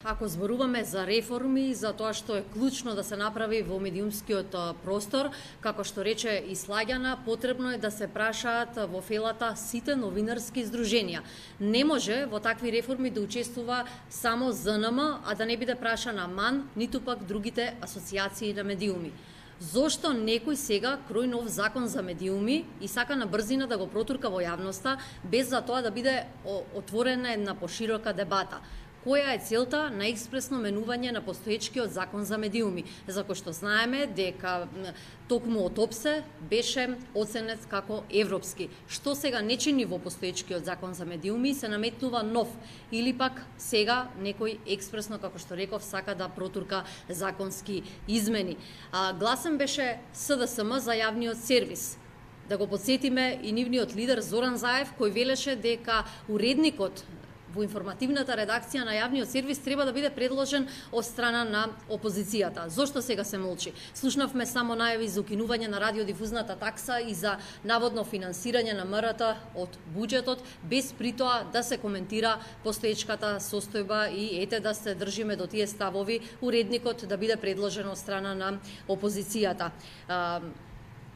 Ако зборуваме за реформи, за тоа што е клучно да се направи во медиумскиот простор, како што рече и Слагјана, потребно е да се прашаат во фелата сите новинарски здруженија. Не може во такви реформи да учествува само ЗНМ, а да не биде прашана МАН, ниту пак другите асоциации на медиуми. Зошто некој сега крои нов закон за медиуми и сака на брзина да го протурка во јавноста, без за тоа да биде отворена една поширока дебата? Која е целта на експресно менување на постоечкиот закон за медиуми, за кој што знаеме дека токму од ОПСЕ беше оценет како европски. Што сега не чини во постоечкиот закон за медиуми, се наметнува нов, или пак сега некој експресно, како што реков, сака да протурка законски измени. Гласен беше СДСМ за јавниот сервис. Да го подсетиме и нивниот лидер Зоран Заев, кој велеше дека уредникот во информативната редакција на јавниот сервис треба да биде предложен од страна на опозицијата. Зошто сега се молчи? Слушнавме само најави за укинување на радиодифузната такса и за наводно финансирање на МРТ од буџетот, без при тоа да се коментира постоечката состојба и ете да се држиме до тие ставови уредникот да биде предложен од страна на опозицијата.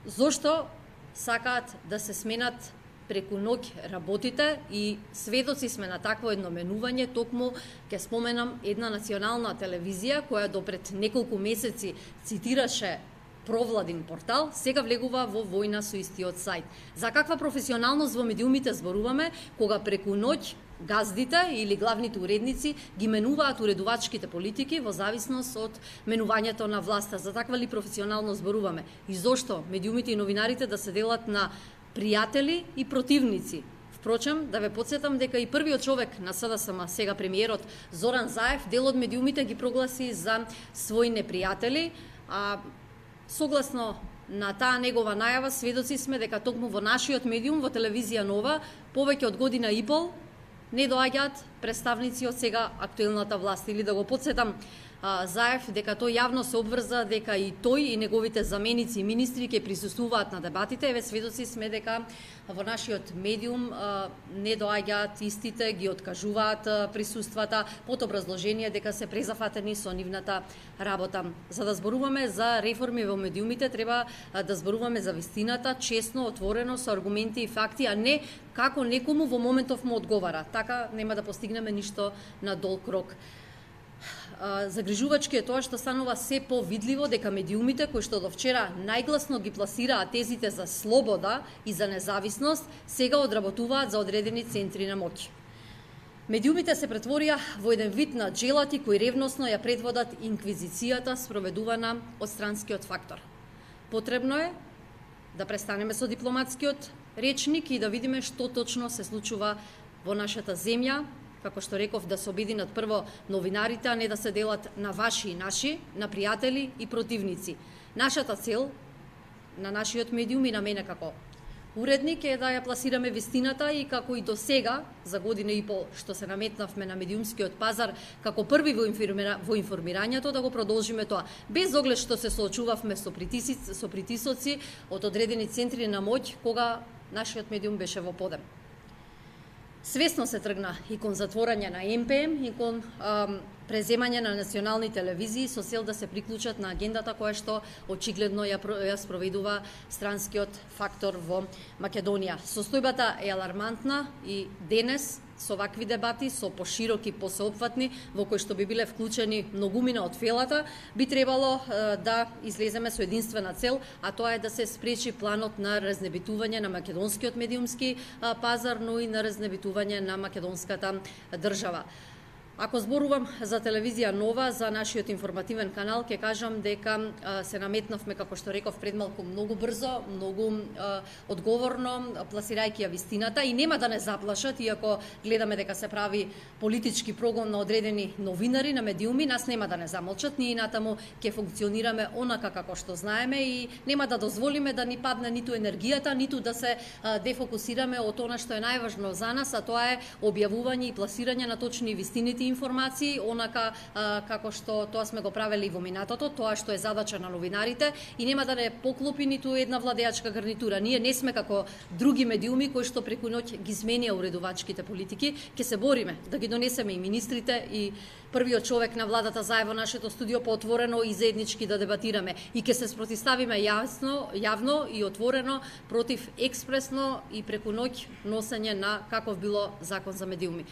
Зошто сакаат да се сменат преку ноќ работите и сведоци сме на такво едно менување, токму ќе споменам една национална телевизија која допред неколку месеци цитираше провладин портал, сега влегува во војна со истиот сајт. За каква професионалност во медиумите зборуваме кога преку ноќ газдите или главните уредници ги менуваат уредувачките политики во зависност од менувањето на власта? За таква ли професионалност зборуваме? И зошто медиумите и новинарите да се делат на пријатели и противници? Впрочем, да ве подсетам дека и првиот човек на СДСМ, сега премиерот Зоран Заев, дел од медиумите ги прогласи за своји непријатели, а согласно на таа негова најава, сведоци сме дека токму во нашиот медиум, во телевизија Нова, повеќе од година и пол не доаѓаат представници од сега актуелната власт. Или да го подсетам Заев дека тој јавно се обврза дека и тој и неговите заменици и министри ќе присуствуваат на дебатите. Еве сведоци сме дека во нашиот медиум не доаѓаат истите, ги откажуваат присуствата под образложение дека се презафатени со нивната работа. За да зборуваме за реформи во медиумите треба да зборуваме за вистината, честно, отворено, со аргументи и факти, а не како некому во моментов му одговара. Така нема да постигнеме ништо на долг рок. Загрижувачки е тоа што станува се повидливо дека медиумите кои што до вчера најгласно ги пласираат тезите за слобода и за независност, сега одработуваат за одредени центри на моќ. Медиумите се претворија во еден вид на джелати кои ревносно ја предводат инквизицијата спроведувана од странскиот фактор. Потребно е да престанеме со дипломатскиот речник и да видиме што точно се случува во нашата земја. Како што реков, да се обединат прво новинарите, а не да се делат на ваши и наши, на пријатели и противници. Нашата цел на нашиот медиум и на мене како уредник е да ја пласираме вистината и како и до сега, за година и пол што се наметнавме на медиумскиот пазар, како први во информирањето, да го продолжиме тоа. Без оглед што се соочувавме со притисоци од одредени центри на моќ, кога нашиот медиум беше во подем. Свесно се тргна и кон затворање на МПМ и кон преземање на национални телевизии со цел да се приклучат на агендата која што очигледно ја спроведува странскиот фактор во Македонија. Состојбата е алармантна и денес со вакви дебати, со пошироки, посеопфатни, во кои што би биле вклучени многумина од фелата, би требало да излеземе со единствена цел, а тоа е да се спречи планот на разнебитување на македонскиот медиумски пазар, но и на разнебитување на македонската држава. Ако зборувам за телевизија Нова, за нашиот информативен канал, ќе кажам дека се наметнавме, како што реков пред малку, многу брзо, многу одговорно, пласирајќи ја вистината и нема да не заплашат, иако гледаме дека се прави политички прогон на одредени новинари, на медиуми, нас нема да не замолчат, ние натаму ќе функционираме онака како што знаеме и нема да дозволиме да ни падне ниту енергијата, ниту да се дефокусираме од она што е најважно за нас, а тоа е објавување и пласирање на точни вистините истински информации, онака како што тоа сме го правели во минатото, тоа што е задача на новинарите и нема да не поклопи ниту една владеачка гарнитура. Ние не сме како други медиуми кои што преку ноќ ги изменија уредувачките политики, ќе се бориме да ги донесеме и министрите и првиот човек на владата заедно во нашето студио поотворено и заеднички да дебатираме и ќе се спротивставиме јавно и отворено против експресно и преку ноќ носење на каков било закон за медиуми.